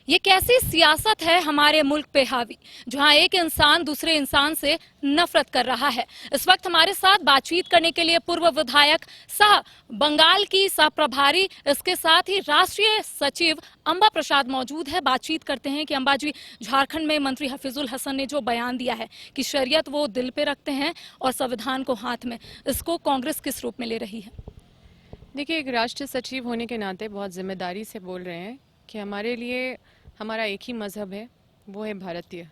ये कैसी सियासत है हमारे मुल्क पे हावी, जहां एक इंसान दूसरे इंसान से नफरत कर रहा है। इस वक्त हमारे साथ बातचीत करने के लिए पूर्व विधायक सह बंगाल की सह प्रभारी, इसके साथ ही राष्ट्रीय सचिव अंबा प्रसाद मौजूद है। बातचीत करते हैं कि अंबा जी, झारखंड में मंत्री हफीजुल हसन ने जो बयान दिया है कि शरीयत वो दिल पे रखते हैं और संविधान को हाथ में, इसको कांग्रेस किस रूप में ले रही है? देखिए, एक राष्ट्रीय सचिव होने के नाते बहुत जिम्मेदारी से बोल रहे हैं कि हमारे लिए हमारा एक ही मज़हब है, वो है भारतीय,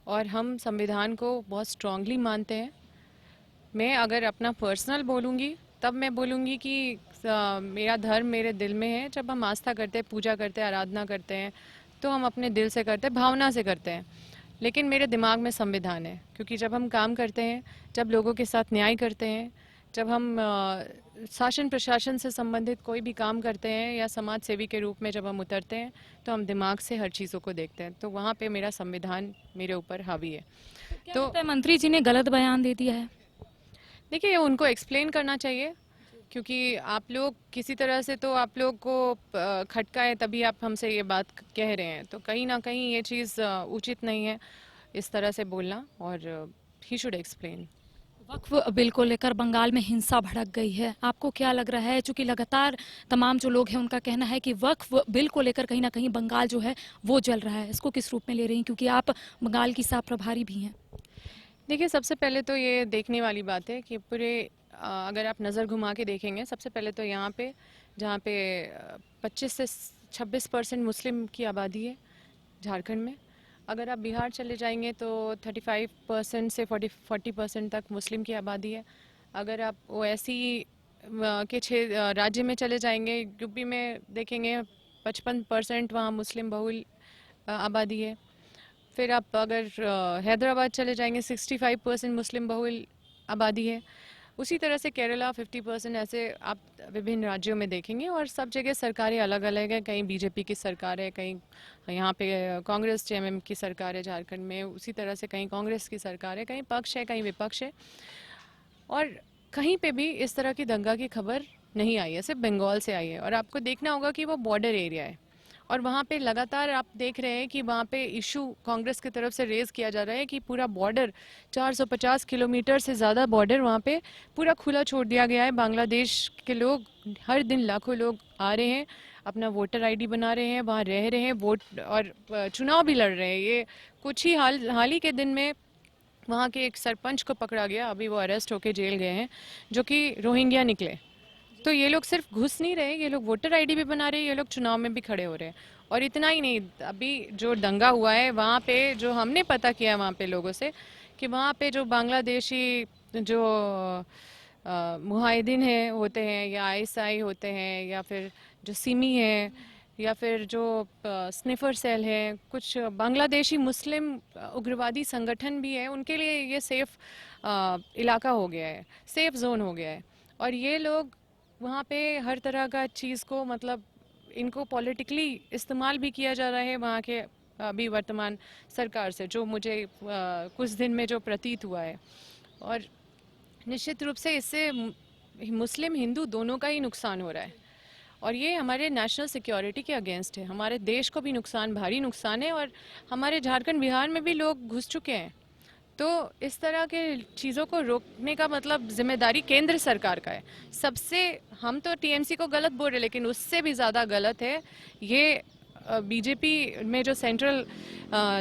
और हम संविधान को बहुत स्ट्रांगली मानते हैं। मैं अगर अपना पर्सनल बोलूँगी तब मैं बोलूँगी कि मेरा धर्म मेरे दिल में है। जब हम आस्था करते हैं, पूजा करते हैं, आराधना करते हैं, तो हम अपने दिल से करते हैं, भावना से करते हैं। लेकिन मेरे दिमाग में संविधान है, क्योंकि जब हम काम करते हैं, जब लोगों के साथ न्याय करते हैं, जब हम शासन प्रशासन से संबंधित कोई भी काम करते हैं या समाज सेवी के रूप में जब हम उतरते हैं, तो हम दिमाग से हर चीज़ों को देखते हैं। तो वहाँ पे मेरा संविधान मेरे ऊपर हावी है। तो मंत्री जी ने गलत बयान दे दिया है? देखिए, उनको एक्सप्लेन करना चाहिए, क्योंकि आप लोग किसी तरह से तो आप लोग को खटका है, तभी आप हमसे ये बात कह रहे हैं। तो कहीं ना कहीं ये चीज़ उचित नहीं है इस तरह से बोलना, और he should explain. Waqf bill को लेकर बंगाल में हिंसा भड़क गई है, आपको क्या लग रहा है? चूंकि लगातार तमाम जो लोग हैं उनका कहना है कि वक्फ बिल को लेकर कहीं ना कहीं बंगाल जो है वो जल रहा है, इसको किस रूप में ले रही हैं, क्योंकि आप बंगाल की सह प्रभारी भी हैं? देखिए, सबसे पहले तो ये देखने वाली बात है कि पूरे अगर आप नज़र घुमा के देखेंगे, सबसे पहले तो यहाँ पे जहाँ पे 25 से 26% मुस्लिम की आबादी है झारखंड में। अगर आप बिहार चले जाएंगे तो 35% से 40% तक मुस्लिम की आबादी है। अगर आप ओवैसी के राज्य में चले जाएंगे, यूपी में देखेंगे 55% वहाँ मुस्लिम बहुल आबादी है। फिर आप अगर हैदराबाद चले जाएंगे, 65% मुस्लिम बहुल आबादी है। उसी तरह से केरला 50%, ऐसे आप विभिन्न राज्यों में देखेंगे। और सब जगह सरकारें अलग अलग है, कहीं बीजेपी की सरकार है, कहीं यहाँ पे कांग्रेस जेएमएम की सरकार है झारखंड में, उसी तरह से कहीं कांग्रेस की सरकार है, कहीं पक्ष है, कहीं विपक्ष है। और कहीं पे भी इस तरह की दंगा की खबर नहीं आई है, सिर्फ बंगाल से आई है। और आपको देखना होगा कि वो बॉर्डर एरिया है, और वहाँ पे लगातार आप देख रहे हैं कि वहाँ पे इशू कांग्रेस की तरफ से रेज किया जा रहा है कि पूरा बॉर्डर 450 किलोमीटर से ज़्यादा बॉर्डर वहाँ पे पूरा खुला छोड़ दिया गया है। बांग्लादेश के लोग हर दिन लाखों लोग आ रहे हैं, अपना वोटर आईडी बना रहे हैं, वहाँ रह रहे हैं, वोट और चुनाव भी लड़ रहे हैं। ये कुछ ही हाल ही के दिन में वहाँ के एक सरपंच को पकड़ा गया, अभी वो अरेस्ट होके जेल गए हैं, जो कि रोहिंग्या निकले। तो ये लोग सिर्फ घुस नहीं रहे, ये लोग वोटर आईडी भी बना रहे हैं, ये लोग चुनाव में भी खड़े हो रहे हैं। और इतना ही नहीं, अभी जो दंगा हुआ है वहाँ पे, जो हमने पता किया वहाँ पे लोगों से, कि वहाँ पे जो बांग्लादेशी जो मुहाहिदीन है होते हैं, या आईएसआई होते हैं, या फिर जो सिमी है, या फिर जो स्निफर सेल है, कुछ बांग्लादेशी मुस्लिम उग्रवादी संगठन भी है, उनके लिए ये सेफ इलाका हो गया है, सेफ जोन हो गया है। और ये लोग वहाँ पे हर तरह का चीज़ को, मतलब इनको पॉलिटिकली इस्तेमाल भी किया जा रहा है वहाँ के अभी वर्तमान सरकार से, जो मुझे कुछ दिन में जो प्रतीत हुआ है। और निश्चित रूप से इससे मुस्लिम हिंदू दोनों का ही नुकसान हो रहा है, और ये हमारे नेशनल सिक्योरिटी के अगेंस्ट है। हमारे देश को भी नुकसान, भारी नुकसान है, और हमारे झारखंड बिहार में भी लोग घुस चुके हैं। तो इस तरह के चीज़ों को रोकने का मतलब जिम्मेदारी केंद्र सरकार का है सबसे। हम तो टीएमसी को गलत बोल रहे, लेकिन उससे भी ज़्यादा गलत है ये बीजेपी में जो सेंट्रल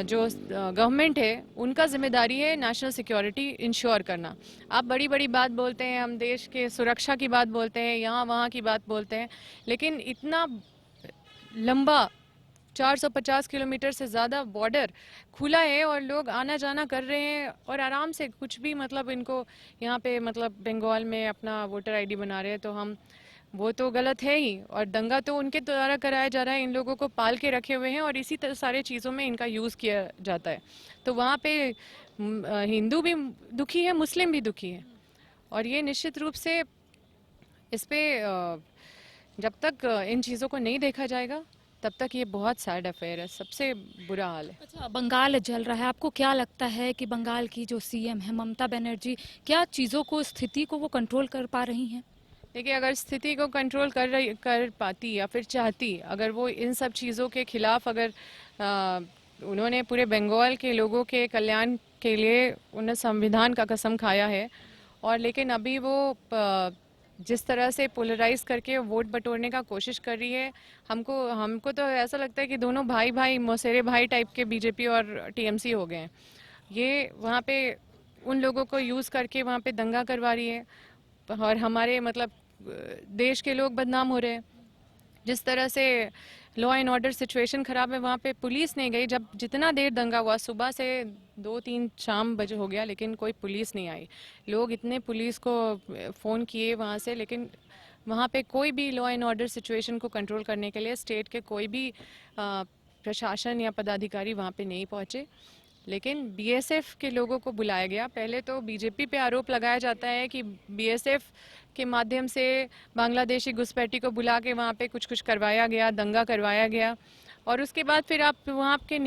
जो गवर्नमेंट है, उनका जिम्मेदारी है नेशनल सिक्योरिटी इंश्योर करना। आप बड़ी बड़ी बात बोलते हैं, हम देश के सुरक्षा की बात बोलते हैं, यहाँ वहाँ की बात बोलते हैं, लेकिन इतना लंबा 450 किलोमीटर से ज़्यादा बॉर्डर खुला है, और लोग आना जाना कर रहे हैं, और आराम से कुछ भी, मतलब इनको यहाँ पे मतलब बंगाल में अपना वोटर आईडी बना रहे हैं, तो हम, वो तो गलत है ही। और दंगा तो उनके द्वारा कराया जा रहा है, इन लोगों को पाल के रखे हुए हैं, और इसी तरह सारे चीज़ों में इनका यूज़ किया जाता है। तो वहाँ पे हिंदू भी दुखी है, मुस्लिम भी दुखी है। और ये निश्चित रूप से इस पर जब तक इन चीज़ों को नहीं देखा जाएगा, तब तक ये बहुत सैड अफेयर है, सबसे बुरा हाल है। अच्छा, बंगाल जल रहा है, आपको क्या लगता है कि बंगाल की जो सीएम है ममता बनर्जी, क्या चीज़ों को, स्थिति को वो कंट्रोल कर पा रही हैं? देखिए, अगर स्थिति को कंट्रोल कर पाती या फिर चाहती, अगर वो इन सब चीज़ों के खिलाफ अगर उन्होंने पूरे बंगाल के लोगों के कल्याण के लिए उन्हें संविधान का कसम खाया है। और लेकिन अभी वो जिस तरह से पोलराइज करके वोट बटोरने का कोशिश कर रही है, हमको हमको तो ऐसा लगता है कि दोनों भाई भाई मौसेरे भाई टाइप के बीजेपी और टीएमसी हो गए हैं। ये वहाँ पे उन लोगों को यूज़ करके वहाँ पे दंगा करवा रही है और हमारे मतलब देश के लोग बदनाम हो रहे हैं। जिस तरह से लॉ एंड ऑर्डर सिचुएशन ख़राब है, वहाँ पे पुलिस नहीं गई। जब जितना देर दंगा हुआ, सुबह से 2-3 शाम बजे हो गया, लेकिन कोई पुलिस नहीं आई। लोग इतने पुलिस को फ़ोन किए वहाँ से, लेकिन वहाँ पे कोई भी लॉ एंड ऑर्डर सिचुएशन को कंट्रोल करने के लिए स्टेट के कोई भी प्रशासन या पदाधिकारी वहाँ पे नहीं पहुँचे। लेकिन बीएसएफ के लोगों को बुलाया गया। पहले तो बीजेपी पे आरोप लगाया जाता है कि बीएसएफ के माध्यम से बांग्लादेशी घुसपैठी को बुला के वहाँ पे कुछ करवाया गया, दंगा करवाया गया। और उसके बाद फिर आप वहाँ के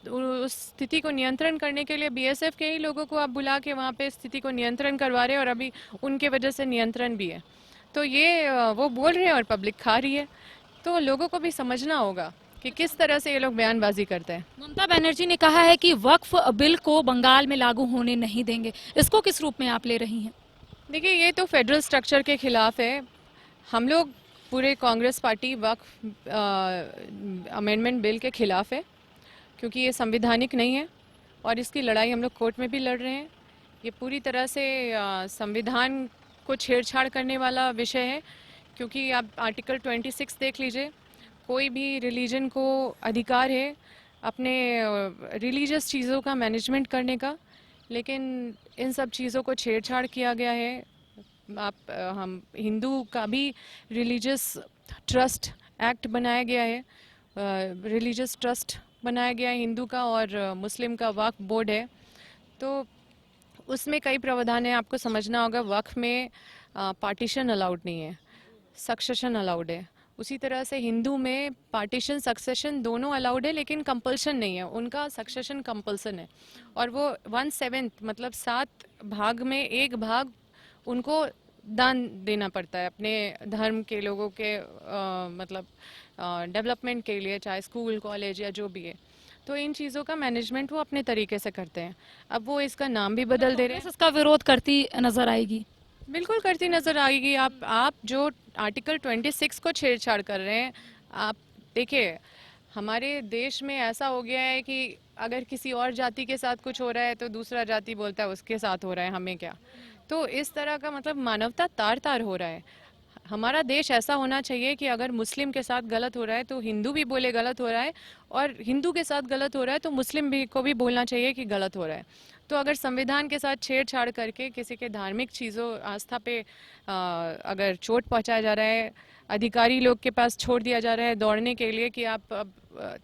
उस स्थिति को नियंत्रण करने के लिए बीएसएफ के ही लोगों को आप बुला के वहाँ पे स्थिति को नियंत्रण करवा रहे हैं, और अभी उनके वजह से नियंत्रण भी है। तो ये वो बोल रहे हैं और पब्लिक खा रही है। तो लोगों को भी समझना होगा कि किस तरह से ये लोग बयानबाजी करते हैं। ममता बनर्जी ने कहा है कि वक्फ बिल को बंगाल में लागू होने नहीं देंगे। इसको किस रूप में आप ले रही हैं? देखिए, ये तो फेडरल स्ट्रक्चर के खिलाफ है। हम लोग पूरे कांग्रेस पार्टी वक्फ अमेंडमेंट बिल के खिलाफ है, क्योंकि ये संवैधानिक नहीं है और इसकी लड़ाई हम लोग कोर्ट में भी लड़ रहे हैं। ये पूरी तरह से संविधान को छेड़छाड़ करने वाला विषय है, क्योंकि आप आर्टिकल 26 देख लीजिए। कोई भी रिलीजन को अधिकार है अपने रिलीजियस चीज़ों का मैनेजमेंट करने का, लेकिन इन सब चीज़ों को छेड़छाड़ किया गया है। हम हिंदू का भी रिलीजियस ट्रस्ट एक्ट बनाया गया है, रिलीजियस ट्रस्ट बनाया गया है हिंदू का, और मुस्लिम का वक्फ बोर्ड है। तो उसमें कई प्रावधान है, आपको समझना होगा। वक्फ में पार्टीशन अलाउड नहीं है, सक्सेशन अलाउड है। उसी तरह से हिंदू में पार्टीशन सक्सेशन दोनों अलाउड है, लेकिन कंपल्सन नहीं है। उनका सक्सेशन कंपल्सन है, और वो 1/7 मतलब 7 भाग में 1 भाग उनको दान देना पड़ता है अपने धर्म के लोगों के मतलब डेवलपमेंट के लिए, चाहे स्कूल कॉलेज या जो भी है। तो इन चीज़ों का मैनेजमेंट वो अपने तरीके से करते हैं। अब वो इसका नाम भी बदल दे रहे हैं। इसका विरोध करती नजर आएगी? बिल्कुल करती नजर आएगी। आप जो आर्टिकल 26 को छेड़छाड़ कर रहे हैं, आप देखिए, हमारे देश में ऐसा हो गया है कि अगर किसी और जाति के साथ कुछ हो रहा है तो दूसरा जाति बोलता है उसके साथ हो रहा है, हमें क्या। तो इस तरह का मतलब मानवता तार तार हो रहा है। हमारा देश ऐसा होना चाहिए कि अगर मुस्लिम के साथ गलत हो रहा है तो हिंदू भी बोले गलत हो रहा है, और हिंदू के साथ गलत हो रहा है तो मुस्लिम भी को भी बोलना चाहिए कि गलत हो रहा है। तो अगर संविधान के साथ छेड़छाड़ करके किसी के धार्मिक चीज़ों आस्था पे अगर चोट पहुंचाया जा रहा है, अधिकारी लोग के पास छोड़ दिया जा रहा है दौड़ने के लिए कि आप अब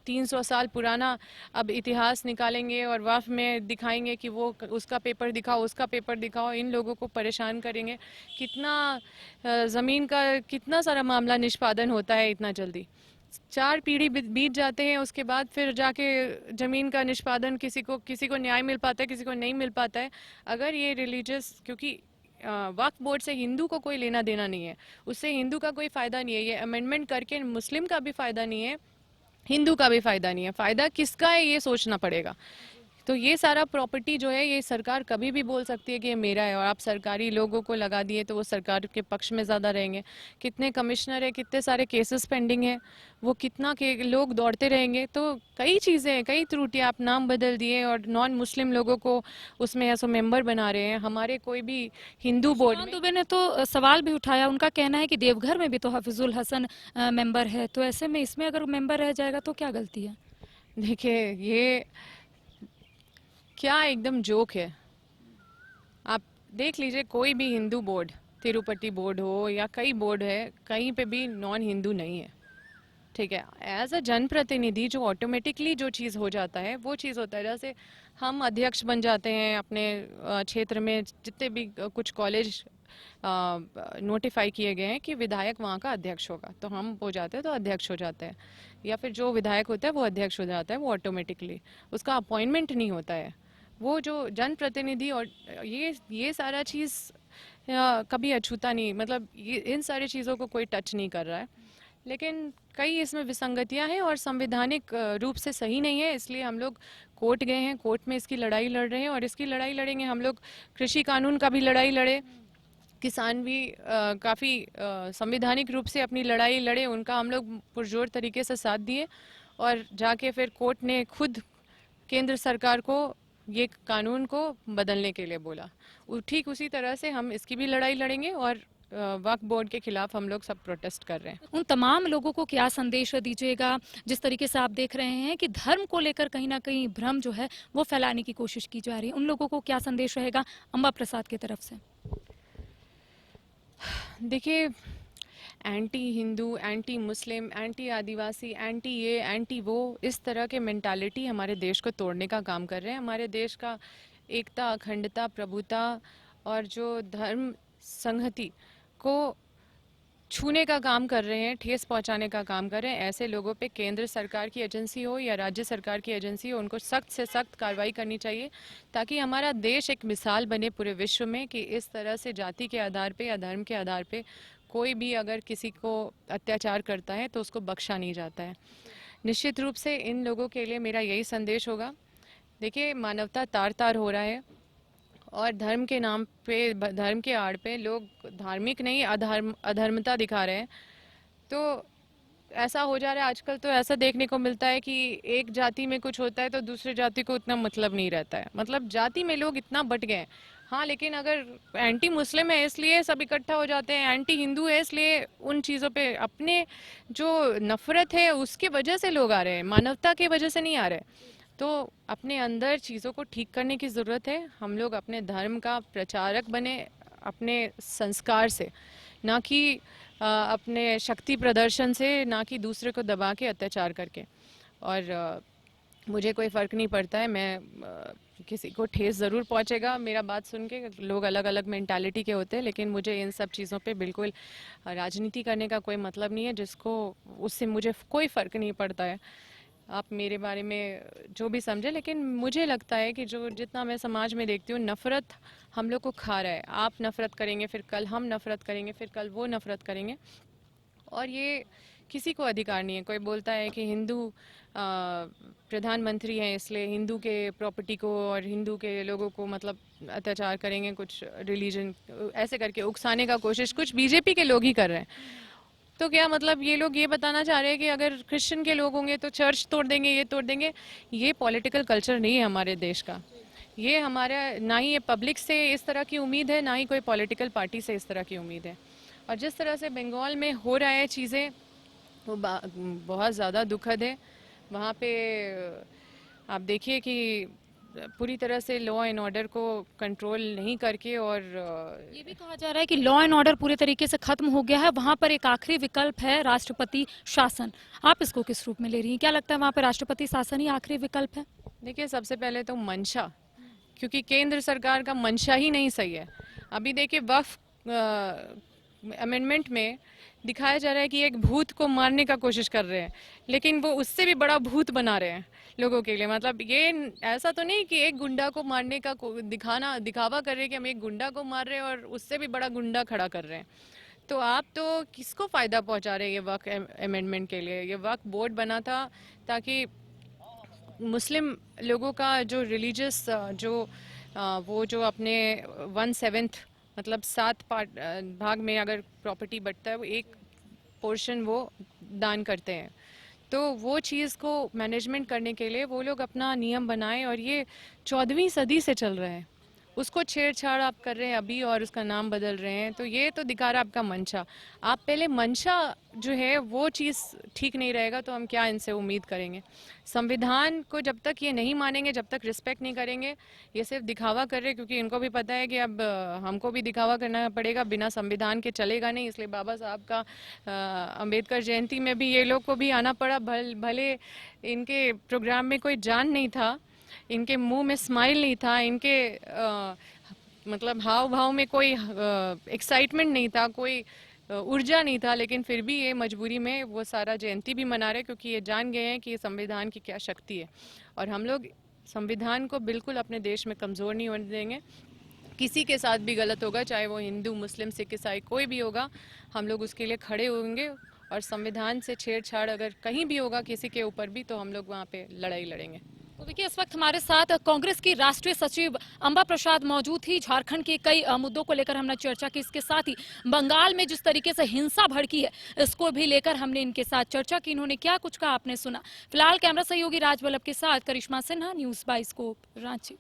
300 साल पुराना अब इतिहास निकालेंगे और वक्फ में दिखाएंगे कि वो उसका पेपर दिखाओ, उसका पेपर दिखाओ, इन लोगों को परेशान करेंगे। कितना ज़मीन का कितना सारा मामला निष्पादन होता है इतना जल्दी। 4 पीढ़ी बीत जाते हैं, उसके बाद फिर जाके ज़मीन का निष्पादन किसी को न्याय मिल पाता है, किसी को नहीं मिल पाता है। अगर ये रिलीजियस, क्योंकि वक्फ बोर्ड से हिंदू को कोई लेना देना नहीं है, उससे हिंदू का कोई फ़ायदा नहीं है। ये अमेंडमेंट करके मुस्लिम का भी फ़ायदा नहीं है, हिंदू का भी फ़ायदा नहीं है। फ़ायदा किसका है ये सोचना पड़ेगा। तो ये सारा प्रॉपर्टी जो है, ये सरकार कभी भी बोल सकती है कि ये मेरा है, और आप सरकारी लोगों को लगा दिए तो वो सरकार के पक्ष में ज़्यादा रहेंगे। कितने कमिश्नर है, कितने सारे केसेस पेंडिंग है, वो कितना के लोग दौड़ते रहेंगे। तो कई चीज़ें हैं, कई त्रुटियाँ। आप नाम बदल दिए और नॉन मुस्लिम लोगों को उसमें ऐसा मेंबर बना रहे हैं। हमारे कोई भी हिंदू बोर्ड में दुबे ने तो सवाल भी उठाया। उनका कहना है कि देवघर में भी तो हफीजुल हसन मेंबर है, तो ऐसे में इसमें अगर मेंबर रह जाएगा तो क्या गलती है? देखिए, ये क्या एकदम जोक है। आप देख लीजिए, कोई भी हिंदू बोर्ड, तिरुपति बोर्ड हो या कई बोर्ड है, कहीं पे भी नॉन हिंदू नहीं है। ठीक है, एज अ जनप्रतिनिधि जो ऑटोमेटिकली जो चीज़ हो जाता है वो चीज़ होता है। जैसे हम अध्यक्ष बन जाते हैं अपने क्षेत्र में, जितने भी कुछ कॉलेज नोटिफाई किए गए हैं कि विधायक वहाँ का अध्यक्ष होगा, तो हम हो जाते हैं तो अध्यक्ष हो जाते हैं, या फिर जो विधायक होता है वो अध्यक्ष हो जाता है। वो ऑटोमेटिकली, उसका अपॉइंटमेंट नहीं होता है। वो जो जनप्रतिनिधि, और ये सारा चीज़ कभी अछूता नहीं, मतलब ये इन सारी चीज़ों को कोई टच नहीं कर रहा है। लेकिन कई इसमें विसंगतियां हैं और संवैधानिक रूप से सही नहीं है, इसलिए हम लोग कोर्ट गए हैं, कोर्ट में इसकी लड़ाई लड़ रहे हैं और इसकी लड़ाई लड़ेंगे। हम लोग कृषि कानून का भी लड़ाई लड़े, किसान भी काफ़ी संवैधानिक रूप से अपनी लड़ाई लड़े, उनका हम लोग पुरजोर तरीके से साथ दिए और जाके फिर कोर्ट ने खुद केंद्र सरकार को ये कानून को बदलने के लिए बोला। ठीक उसी तरह से हम इसकी भी लड़ाई लड़ेंगे और वक्फ बोर्ड के खिलाफ हम लोग सब प्रोटेस्ट कर रहे हैं। उन तमाम लोगों को क्या संदेश दीजिएगा जिस तरीके से आप देख रहे हैं कि धर्म को लेकर कहीं ना कहीं भ्रम जो है वो फैलाने की कोशिश की जा रही है, उन लोगों को क्या संदेश रहेगा अंबा प्रसाद की तरफ से? देखिए, anti Hindu, anti Muslim, anti Adivasi, anti ये, एंटी वो, इस तरह के मेंटालिटी हमारे देश को तोड़ने का काम कर रहे हैं। हमारे देश का एकता, अखंडता, प्रभुता और जो धर्म संहति को छूने का काम कर रहे हैं, ठेस पहुंचाने का काम कर रहे हैं। ऐसे लोगों पे केंद्र सरकार की एजेंसी हो या राज्य सरकार की एजेंसी हो, उनको सख्त से सख्त कार्रवाई करनी चाहिए ताकि हमारा देश एक मिसाल बने पूरे विश्व में कि इस तरह से जाति के आधार पे या धर्म के आधार पे कोई भी अगर किसी को अत्याचार करता है तो उसको बख्शा नहीं जाता है। निश्चित रूप से इन लोगों के लिए मेरा यही संदेश होगा। देखिए, मानवता तार तार हो रहा है और धर्म के नाम पे, धर्म के आड़ पे लोग धार्मिक नहीं अधर्मता दिखा रहे हैं। तो ऐसा हो जा रहा है आजकल, तो ऐसा देखने को मिलता है कि एक जाति में कुछ होता है तो दूसरे जाति को उतना मतलब नहीं रहता है। मतलब जाति में लोग इतना बट गए हैं। हाँ, लेकिन अगर एंटी मुस्लिम है इसलिए सब इकट्ठा हो जाते हैं, एंटी हिंदू है इसलिए उन चीज़ों पे अपने जो नफरत है उसकी वजह से लोग आ रहे हैं, मानवता की वजह से नहीं आ रहे। तो अपने अंदर चीज़ों को ठीक करने की ज़रूरत है। हम लोग अपने धर्म का प्रचारक बने अपने संस्कार से, ना कि अपने शक्ति प्रदर्शन से, ना कि दूसरे को दबा के अत्याचार करके। और मुझे कोई फ़र्क नहीं पड़ता है, मैं किसी को ठेस ज़रूर पहुंचेगा मेरा बात सुन के। लोग अलग अलग मेंटालिटी के होते हैं, लेकिन मुझे इन सब चीज़ों पे बिल्कुल राजनीति करने का कोई मतलब नहीं है, जिसको उससे मुझे कोई फ़र्क नहीं पड़ता है। आप मेरे बारे में जो भी समझे, लेकिन मुझे लगता है कि जो जितना मैं समाज में देखती हूँ, नफ़रत हम लोग को खा रहा है। आप नफ़रत करेंगे, फिर कल हम नफ़रत करेंगे, फिर कल वो नफ़रत करेंगे, और ये किसी को अधिकार नहीं है। कोई बोलता है कि हिंदू प्रधानमंत्री हैं इसलिए हिंदू के प्रॉपर्टी को और हिंदू के लोगों को मतलब अत्याचार करेंगे, कुछ रिलीजन ऐसे करके उकसाने का कोशिश कुछ बीजेपी के लोग ही कर रहे हैं। तो क्या मतलब ये लोग ये बताना चाह रहे हैं कि अगर क्रिश्चियन के लोग होंगे तो चर्च तोड़ देंगे, ये तोड़ देंगे। ये पॉलिटिकल कल्चर नहीं है हमारे देश का। ये हमारा, ना ही ये पब्लिक से इस तरह की उम्मीद है, ना ही कोई पॉलिटिकल पार्टी से इस तरह की उम्मीद है। और जिस तरह से बंगाल में हो रहा है चीज़ें, वो बहुत ज़्यादा दुखद है। वहाँ पे आप देखिए कि पूरी तरह से लॉ एंड ऑर्डर को कंट्रोल नहीं करके, और ये भी कहा जा रहा है कि लॉ एंड ऑर्डर पूरे तरीके से खत्म हो गया है, वहां पर एक आखिरी विकल्प है राष्ट्रपति शासन। आप इसको किस रूप में ले रही हैं? क्या लगता है वहां पर राष्ट्रपति शासन ही आखिरी विकल्प है? देखिए, सबसे पहले तो मंशा, क्योंकि केंद्र सरकार का मंशा ही नहीं सही है। अभी देखिए, वक्फ अमेंडमेंट में दिखाया जा रहा है कि एक भूत को मारने का कोशिश कर रहे हैं, लेकिन वो उससे भी बड़ा भूत बना रहे हैं लोगों के लिए। मतलब ये ऐसा तो नहीं कि एक गुंडा को मारने का दिखावा कर रहे हैं कि हम एक गुंडा को मार रहे हैं और उससे भी बड़ा गुंडा खड़ा कर रहे हैं। तो आप तो किसको फ़ायदा पहुंचा रहे हैं ये वक्फ अमेंडमेंट के लिए? ये वक्फ बोर्ड बना था ताकि मुस्लिम लोगों का जो रिलीजियस वो जो अपने 1/7 मतलब 7 भाग में अगर प्रॉपर्टी बंटता है, वो एक पोर्शन वो दान करते हैं। तो वो चीज़ को मैनेजमेंट करने के लिए वो लोग अपना नियम बनाए, और ये 14वीं सदी से चल रहा है। उसको छेड़छाड़ आप कर रहे हैं अभी और उसका नाम बदल रहे हैं, तो ये तो दिखा रहा है आपका मंशा। आप पहले मंशा जो है वो चीज़ ठीक नहीं रहेगा तो हम क्या इनसे उम्मीद करेंगे? संविधान को जब तक ये नहीं मानेंगे, जब तक रिस्पेक्ट नहीं करेंगे, ये सिर्फ दिखावा कर रहे हैं, क्योंकि इनको भी पता है कि अब हमको भी दिखावा करना पड़ेगा, बिना संविधान के चलेगा नहीं। इसलिए बाबा साहब का अंबेडकर जयंती में भी ये लोग को भी आना पड़ा। भले इनके प्रोग्राम में कोई जान नहीं था, इनके मुंह में स्माइल नहीं था, इनके मतलब हाव भाव में कोई एक्साइटमेंट नहीं था, कोई ऊर्जा नहीं था, लेकिन फिर भी ये मजबूरी में वो सारा जयंती भी मना रहे, क्योंकि ये जान गए हैं कि संविधान की क्या शक्ति है। और हम लोग संविधान को बिल्कुल अपने देश में कमज़ोर नहीं होने देंगे। किसी के साथ भी गलत होगा, चाहे वो हिंदू, मुस्लिम, सिख, ईसाई कोई भी होगा, हम लोग उसके लिए खड़े होंगे और संविधान से छेड़छाड़ अगर कहीं भी होगा किसी के ऊपर भी, तो हम लोग वहाँ पे लड़ाई लड़ेंगे। तो देखिए, इस वक्त हमारे साथ कांग्रेस की राष्ट्रीय सचिव अंबा प्रसाद मौजूद थी। झारखंड के कई मुद्दों को लेकर हमने चर्चा की। इसके साथ ही बंगाल में जिस तरीके से हिंसा भड़की है, इसको भी लेकर हमने इनके साथ चर्चा की। इन्होंने क्या कुछ कहा आपने सुना। फिलहाल कैमरा सहयोगी राजवल्लभ के साथ करिश्मा सिन्हा, न्यूज़ बाइस्कोप, रांची।